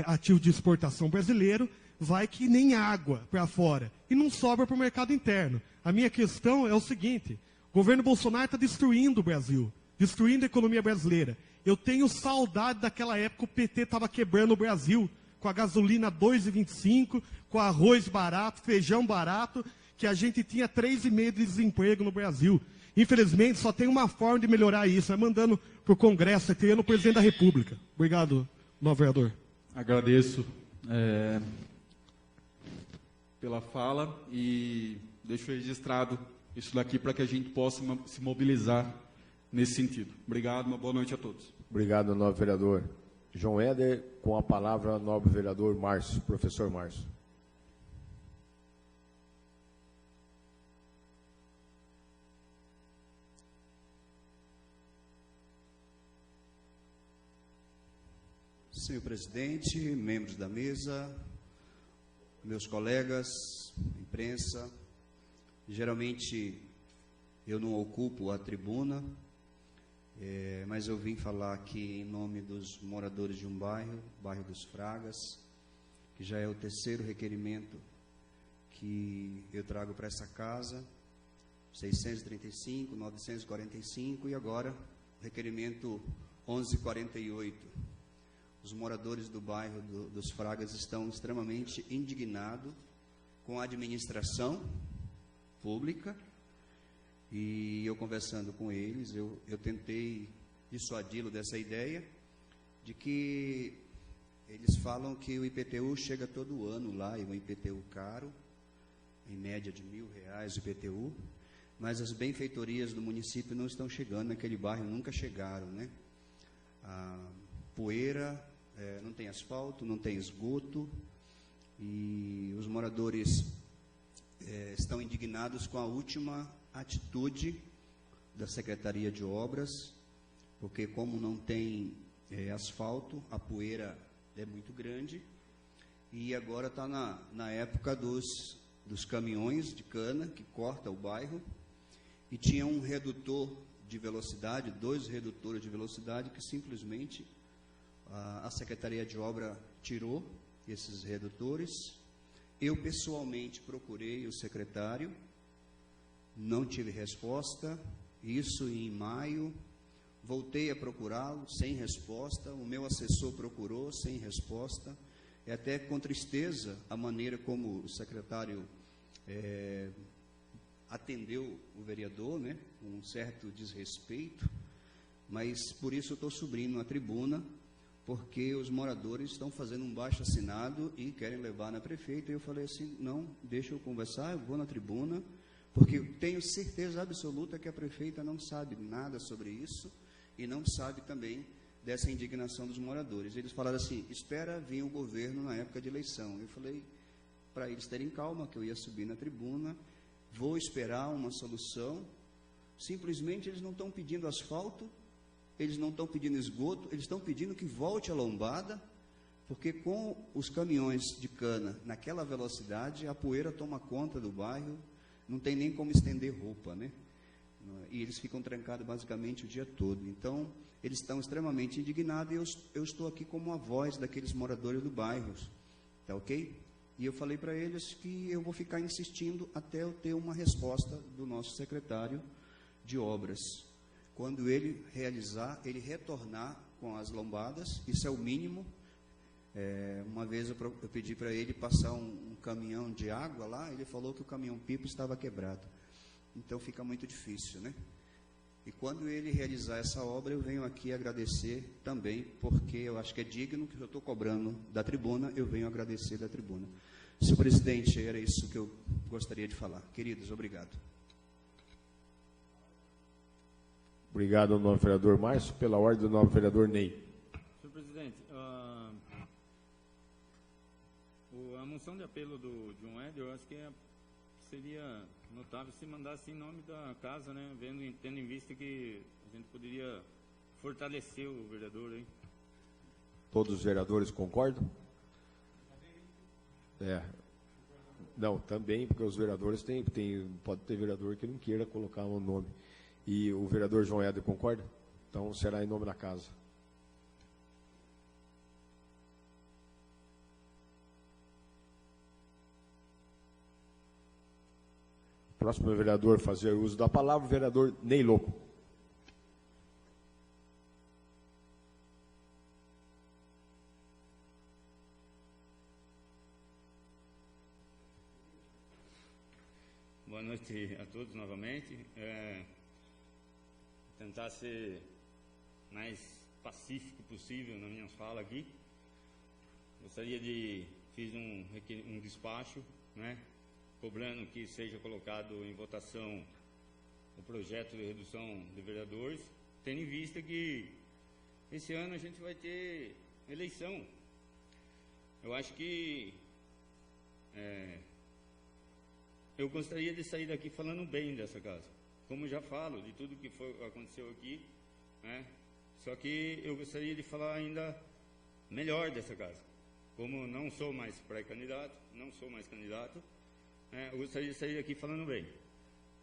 ativo de exportação brasileiro, vai que nem água para fora. E não sobra para o mercado interno. A minha questão é o seguinte: o governo Bolsonaro está destruindo o Brasil, destruindo a economia brasileira. Eu tenho saudade daquela época que o PT estava quebrando o Brasil, com a gasolina 2,25, com arroz barato, feijão barato, que a gente tinha 3,5% de desemprego no Brasil. Infelizmente, só tem uma forma de melhorar isso, é mandando para o Congresso, criando o presidente da República. Obrigado, novo vereador. Agradeço pela fala e deixo registrado isso daqui para que a gente possa se mobilizar nesse sentido. Obrigado, uma boa noite a todos. Obrigado, novo vereador. João Éder, com a palavra, nobre vereador Márcio, professor Márcio. Senhor presidente, membros da mesa, meus colegas, imprensa, geralmente eu não ocupo a tribuna, mas eu vim falar aqui em nome dos moradores de um bairro, bairro dos Fragas, que já é o terceiro requerimento que eu trago para essa casa, 635, 945 e agora requerimento 1148. Os moradores do bairro dos Fragas estão extremamente indignados com a administração pública, e eu conversando com eles, eu tentei dissuadi-lo dessa ideia, de que eles falam que o IPTU chega todo ano lá, e um IPTU caro, em média de R$1.000 o IPTU, mas as benfeitorias do município não estão chegando naquele bairro, nunca chegaram, né? A poeira, não tem asfalto, não tem esgoto, e os moradores estão indignados com a última atitude da Secretaria de Obras, porque como não tem asfalto, a poeira é muito grande, e agora está na época dos caminhões de cana que corta o bairro, e tinha um redutor de velocidade, 2 redutores de velocidade, que simplesmente a Secretaria de Obra tirou esses redutores. Eu pessoalmente procurei o secretário, não tive resposta, isso em maio. Voltei a procurá-lo, sem resposta. O meu assessor procurou, sem resposta. É até com tristeza a maneira como o secretário atendeu o vereador, né, com um certo desrespeito, mas por isso eu estou subindo na tribuna, porque os moradores estão fazendo um baixo-assinado e querem levar na prefeita. E eu falei assim, não, deixa eu conversar, eu vou na tribuna, porque eu tenho certeza absoluta que a prefeita não sabe nada sobre isso, e não sabe também dessa indignação dos moradores. Eles falaram assim, espera vir o governo na época de eleição. Eu falei para eles terem calma, que eu ia subir na tribuna, vou esperar uma solução. Simplesmente eles não estão pedindo asfalto, eles não estão pedindo esgoto, eles estão pedindo que volte a lombada, porque com os caminhões de cana naquela velocidade, a poeira toma conta do bairro, não tem nem como estender roupa, né? E eles ficam trancados basicamente o dia todo. Então, eles estão extremamente indignados, e eu estou aqui como a voz daqueles moradores do bairro, tá ok? E eu falei para eles que eu vou ficar insistindo até eu ter uma resposta do nosso secretário de obras. Quando ele retornar com as lombadas, isso é o mínimo. Uma vez eu pedi para ele passar um caminhão de água lá, ele falou que o caminhão-pipa estava quebrado. Então fica muito difícil, né? E quando ele realizar essa obra, eu venho aqui agradecer também, porque eu acho que é digno, que eu estou cobrando da tribuna, eu venho agradecer da tribuna. Senhor presidente, era isso que eu gostaria de falar. Queridos, obrigado. Obrigado ao novo vereador Márcio. Pela ordem do novo vereador Ney. Senhor presidente, a moção de apelo do João Éder, eu acho que seria notável se mandasse em nome da casa, né? Tendo em vista que a gente poderia fortalecer o vereador aí. Todos os vereadores concordam? Não, também, porque os vereadores pode ter vereador que não queira colocar um nome. E o vereador João Éder concorda? Então será em nome da casa. Próximo vereador fazer uso da palavra, o vereador Ney Loco. Boa noite a todos novamente. Tentar ser mais pacífico possível nas minhas falas aqui. Fiz um despacho, né, cobrando que seja colocado em votação o projeto de redução de vereadores, tendo em vista que esse ano a gente vai ter eleição. Eu acho que eu gostaria de sair daqui falando bem dessa casa, como já falo de tudo que aconteceu aqui, né? Só que eu gostaria de falar ainda melhor dessa casa. Como não sou mais pré-candidato, não sou mais candidato, eu gostaria de sair daqui falando bem.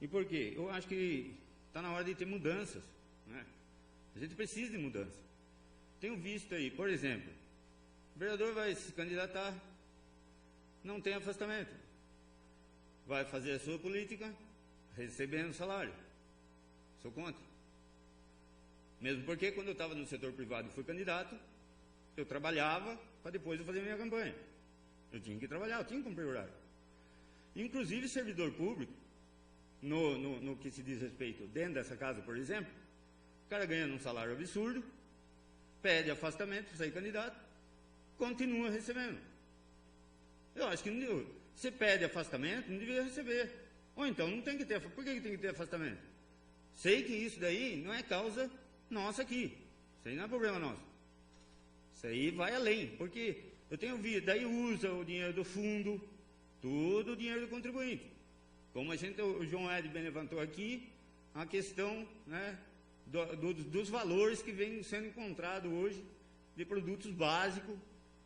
E por quê? Eu acho que está na hora de ter mudanças, né? A gente precisa de mudança. Tenho visto aí, por exemplo, o vereador vai se candidatar, não tem afastamento, vai fazer a sua política recebendo salário. Sou contra. Mesmo porque quando eu estava no setor privado e fui candidato, eu trabalhava para depois eu fazer minha campanha. Eu tinha que trabalhar, eu tinha que cumprir o horário. Inclusive, servidor público, no que se diz respeito dentro dessa casa, por exemplo, o cara ganhando um salário absurdo, pede afastamento para sair candidato, continua recebendo. Eu acho que não, você pede afastamento, não deveria receber. Ou então não tem que ter. Por que tem que ter afastamento? Sei que isso daí não é causa nossa aqui. Isso aí não é problema nosso. Isso aí vai além, porque eu tenho visto, daí usa o dinheiro do fundo, tudo o dinheiro do contribuinte. Como o João Ed bem levantou aqui, a questão, né, dos valores que vêm sendo encontrados hoje de produtos básicos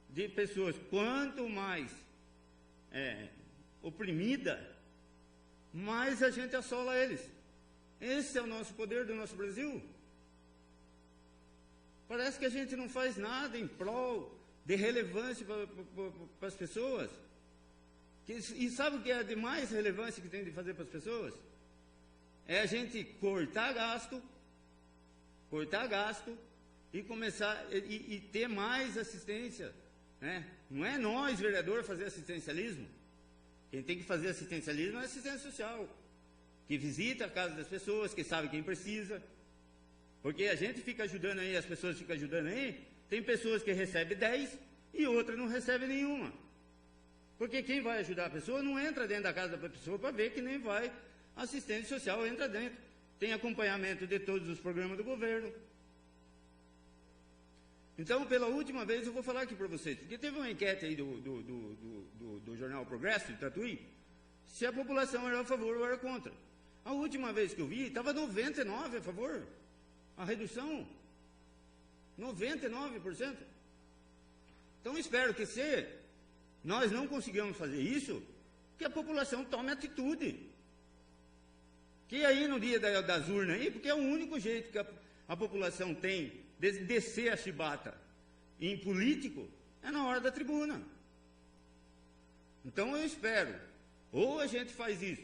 de pessoas. Quanto mais oprimida, mais a gente assola eles. Esse é o nosso poder do nosso Brasil. Parece que a gente não faz nada em prol de relevância para as pessoas. E sabe o que é de mais relevância que tem de fazer para as pessoas? É a gente cortar gasto e começar e ter mais assistência, né? Não é nós, vereador, fazer assistencialismo. Quem tem que fazer assistencialismo é assistência social, que visita a casa das pessoas, que sabe quem precisa. Porque a gente fica ajudando aí, as pessoas ficam ajudando aí, tem pessoas que recebem 10 e outras não recebem nenhuma. Porque quem vai ajudar a pessoa não entra dentro da casa da pessoa para ver que nem vai. Assistente social entra dentro. Tem acompanhamento de todos os programas do governo. Então, pela última vez, eu vou falar aqui para vocês, porque teve uma enquete aí do jornal Progresso, de Tatuí, se a população era a favor ou era contra. A última vez que eu vi, estava 99% a favor. A redução, 99%. Então, espero que se nós não conseguimos fazer isso, que a população tome atitude. Que aí no dia das urnas, aí, porque é o único jeito que a população tem de descer a chibata em político, é na hora da tribuna. Então eu espero, ou a gente faz isso,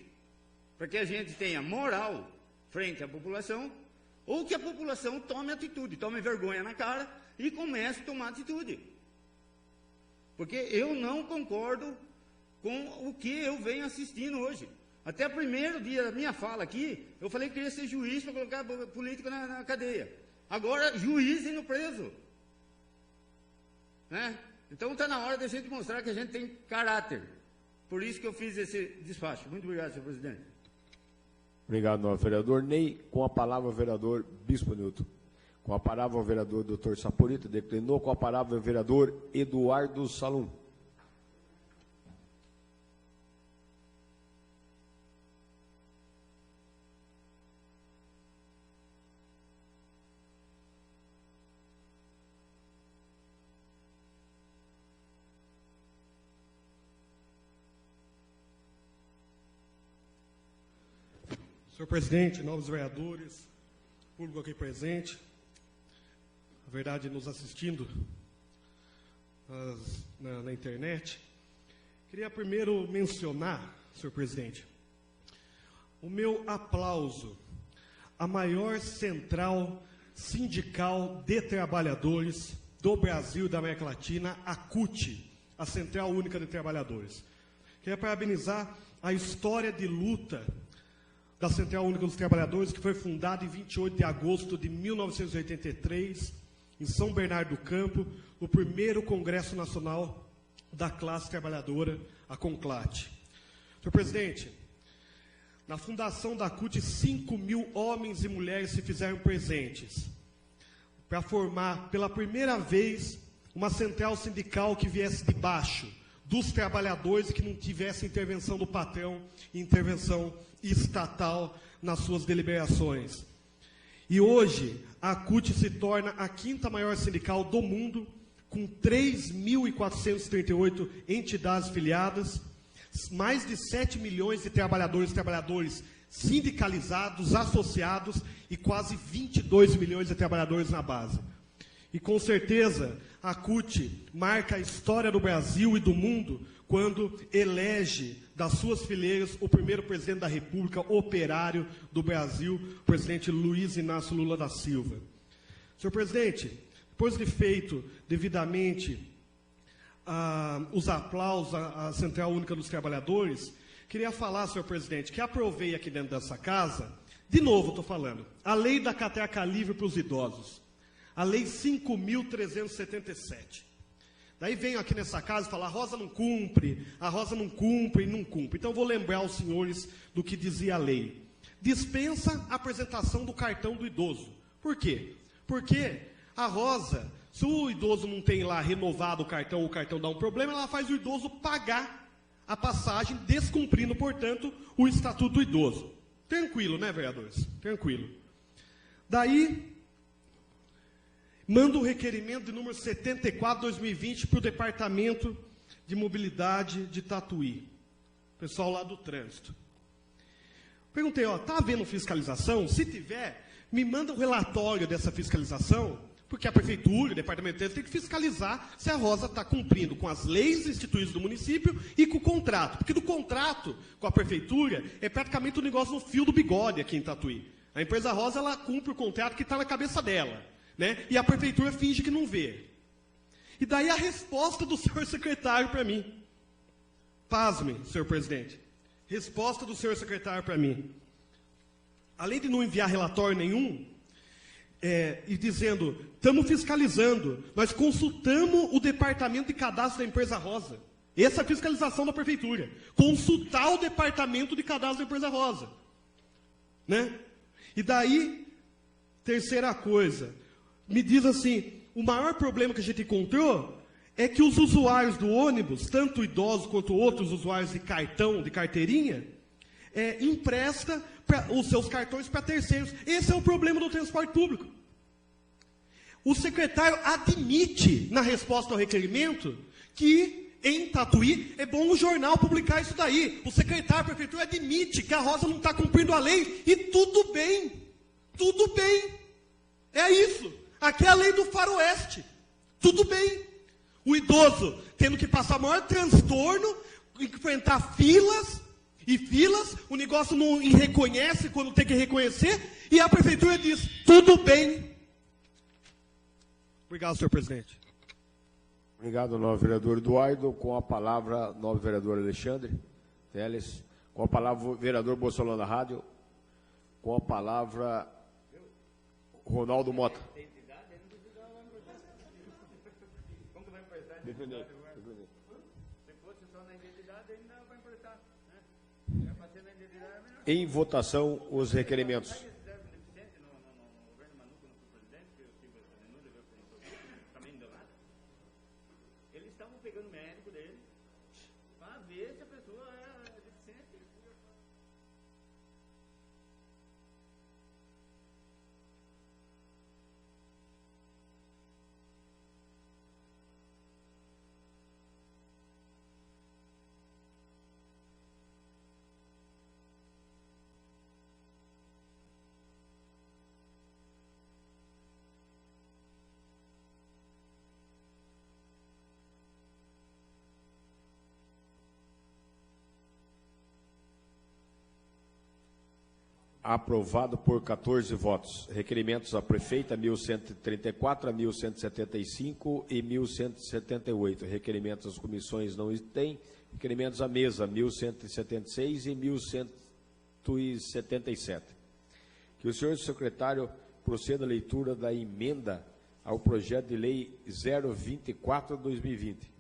para que a gente tenha moral frente à população, ou que a população tome atitude, tome vergonha na cara e comece a tomar atitude. Porque eu não concordo com o que eu venho assistindo hoje. Até o primeiro dia da minha fala aqui, eu falei que queria ser juiz para colocar político na cadeia. Agora, juiz indo preso. Né? Então está na hora da gente mostrar que a gente tem caráter. Por isso que eu fiz esse despacho. Muito obrigado, senhor presidente. Obrigado, novo vereador Ney. Com a palavra, o vereador Bispo Nilton. Com a palavra, o vereador Dr. Saporito declinou. Com a palavra, o vereador Eduardo Salum. Senhor presidente, novos vereadores, público aqui presente, na verdade nos assistindo na internet, queria primeiro mencionar, senhor presidente, o meu aplauso à maior central sindical de trabalhadores do Brasil e da América Latina, a CUT, a Central Única de Trabalhadores. Queria parabenizar a história de luta da Central Única dos Trabalhadores, que foi fundada em 28 de agosto de 1983, em São Bernardo do Campo, no primeiro Congresso Nacional da Classe Trabalhadora, a CONCLAT. Senhor presidente, na fundação da CUT, 5.000 homens e mulheres se fizeram presentes para formar, pela primeira vez, uma central sindical que viesse de baixo, dos trabalhadores, e que não tivesse intervenção do patrão e intervenção estatal nas suas deliberações. E hoje, a CUT se torna a quinta maior sindical do mundo, com 3.438 entidades filiadas, mais de 7 milhões de trabalhadores e trabalhadores sindicalizados, associados, e quase 22 milhões de trabalhadores na base. E com certeza, a CUT marca a história do Brasil e do mundo quando elege das suas fileiras o primeiro presidente da República operário do Brasil, o presidente Luiz Inácio Lula da Silva. Senhor presidente, depois de feito devidamente os aplausos à Central Única dos Trabalhadores, queria falar, senhor presidente, que aprovei aqui dentro dessa casa, de novo estou falando, a lei da catraca livre para os idosos, a lei 5.377. Daí venho aqui nessa casa e falo, a Rosa não cumpre, e não cumpre. Então vou lembrar aos senhores do que dizia a lei. Dispensa a apresentação do cartão do idoso. Por quê? Porque a Rosa, se o idoso não tem lá renovado o cartão dá um problema, ela faz o idoso pagar a passagem, descumprindo, portanto, o Estatuto do Idoso. Tranquilo, né, vereadores? Tranquilo. Daí, mando o requerimento de número 74/2020 para o Departamento de Mobilidade de Tatuí. Pessoal lá do trânsito. Perguntei, está havendo fiscalização? Se tiver, me manda um relatório dessa fiscalização, porque a prefeitura, o departamento de trânsito, tem que fiscalizar se a Rosa está cumprindo com as leis instituídas do município e com o contrato. Porque do contrato com a prefeitura é praticamente um negócio no fio do bigode aqui em Tatuí. A empresa Rosa, ela cumpre o contrato que está na cabeça dela, né? E a prefeitura finge que não vê. E daí a resposta do senhor secretário para mim. Pasme, senhor presidente. Resposta do senhor secretário para mim. Além de não enviar relatório nenhum, e dizendo, estamos fiscalizando, nós consultamos o departamento de cadastro da empresa Rosa. Essa é a fiscalização da prefeitura. Consultar o departamento de cadastro da empresa Rosa. Né? E daí, terceira coisa, me diz assim, o maior problema que a gente encontrou é que os usuários do ônibus, tanto idosos quanto outros usuários de cartão, de carteirinha, empresta os seus cartões para terceiros. Esse é o problema do transporte público. O secretário admite, na resposta ao requerimento, que em Tatuí é bom o jornal publicar isso daí. O secretário da prefeitura admite que a Rosa não está cumprindo a lei. E tudo bem. Tudo bem. É isso. Aqui é a lei do faroeste. Tudo bem. O idoso tendo que passar maior transtorno, enfrentar filas e filas, o negócio não reconhece quando tem que reconhecer, e a prefeitura diz, tudo bem. Obrigado, senhor presidente. Obrigado, novo vereador Eduardo. Com a palavra, novo vereador Alexandre Teles. Com a palavra, o vereador Bolsonaro da Rádio. Com a palavra, Ronaldo Mota. Dependente. Se fosse só na identidade, ainda vai emprestar. Em votação, os requerimentos. Eles estavam pegando o médico dele para ver se a pessoa é deficiente. Aprovado por 14 votos. Requerimentos à prefeita 1134, a 1175 e 1178. Requerimentos às comissões não tem. Requerimentos à mesa 1176 e 1177. Que o senhor secretário proceda à leitura da emenda ao projeto de lei 024/2020.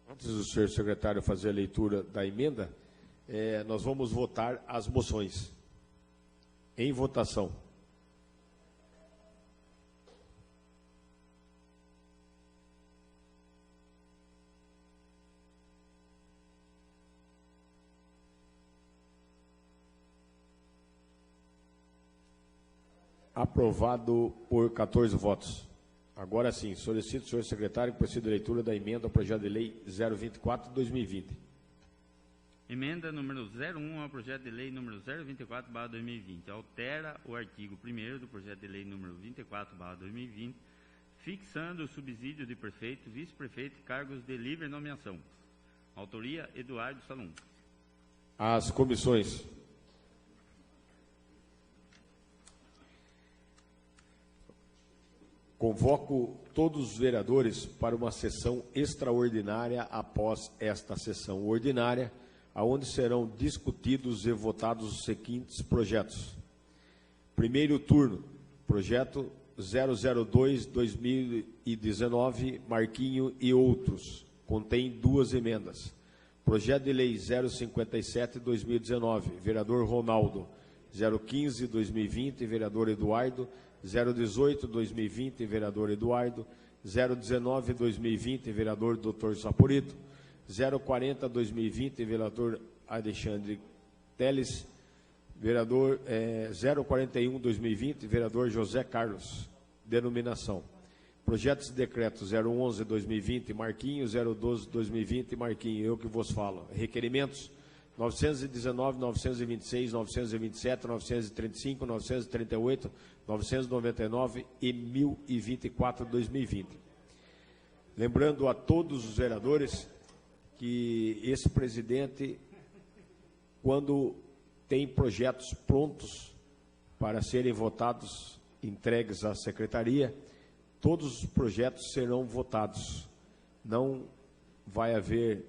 Antes do senhor secretário fazer a leitura da emenda, nós vamos votar as moções. Em votação. Aprovado por 14 votos. Agora sim, solicito, senhor secretário, que proceda a leitura da emenda ao projeto de lei 024 de 2020. Emenda número 01 ao projeto de lei número 024/2020. Altera o artigo 1º do projeto de lei número 24/2020, fixando o subsídio de prefeito, vice-prefeito e cargos de livre nomeação. Autoria, Eduardo Salum. As comissões. Convoco todos os vereadores para uma sessão extraordinária após esta sessão ordinária, aonde serão discutidos e votados os seguintes projetos. Primeiro turno, projeto 002/2019, Marquinho e outros. Contém 2 emendas. Projeto de lei 057/2019, vereador Ronaldo. 015/2020, vereador Eduardo. 018/2020, vereador Eduardo. 019/2020, vereador Dr. Saporito. 040/2020, vereador Alexandre Teles. Vereador 041/2020, vereador José Carlos. Denominação. Projetos de decreto 011/2020, Marquinho. 012/2020, Marquinho. Eu que vos falo. Requerimentos 919, 926, 927, 935, 938, 999 e 1024/2020. Lembrando a todos os vereadores que esse presidente, quando tem projetos prontos para serem votados, entregues à secretaria, todos os projetos serão votados. Não vai haver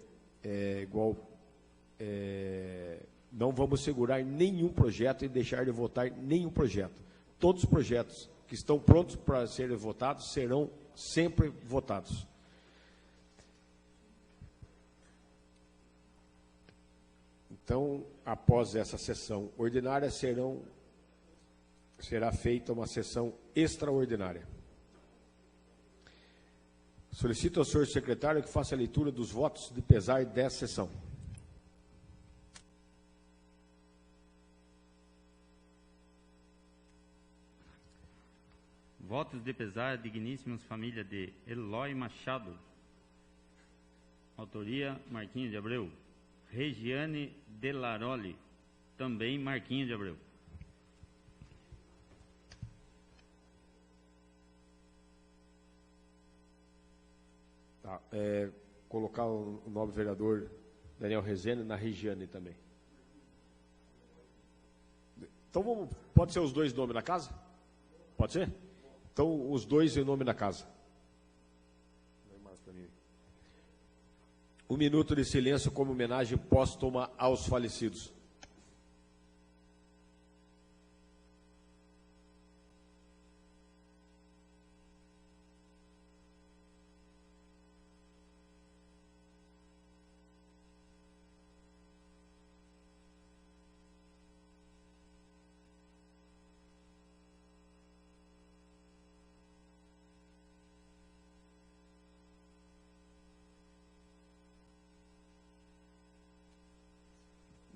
não vamos segurar nenhum projeto e deixar de votar nenhum projeto. Todos os projetos que estão prontos para serem votados serão sempre votados. Então, após essa sessão ordinária, será feita uma sessão extraordinária. Solicito ao senhor secretário que faça a leitura dos votos de pesar dessa sessão. Votos de pesar, digníssimas família de Eloy Machado. Autoria, Marquinho de Abreu. Regiane Delaroli, também Marquinho de Abreu. Tá, colocar o nobre vereador Daniel Rezende na Regiane também. Então, pode ser os dois nomes na casa? Pode ser? Então, os dois em nome da casa. Um minuto de silêncio como homenagem póstuma aos falecidos.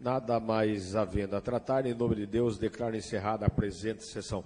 Nada mais havendo a tratar, em nome de Deus, declaro encerrada a presente sessão.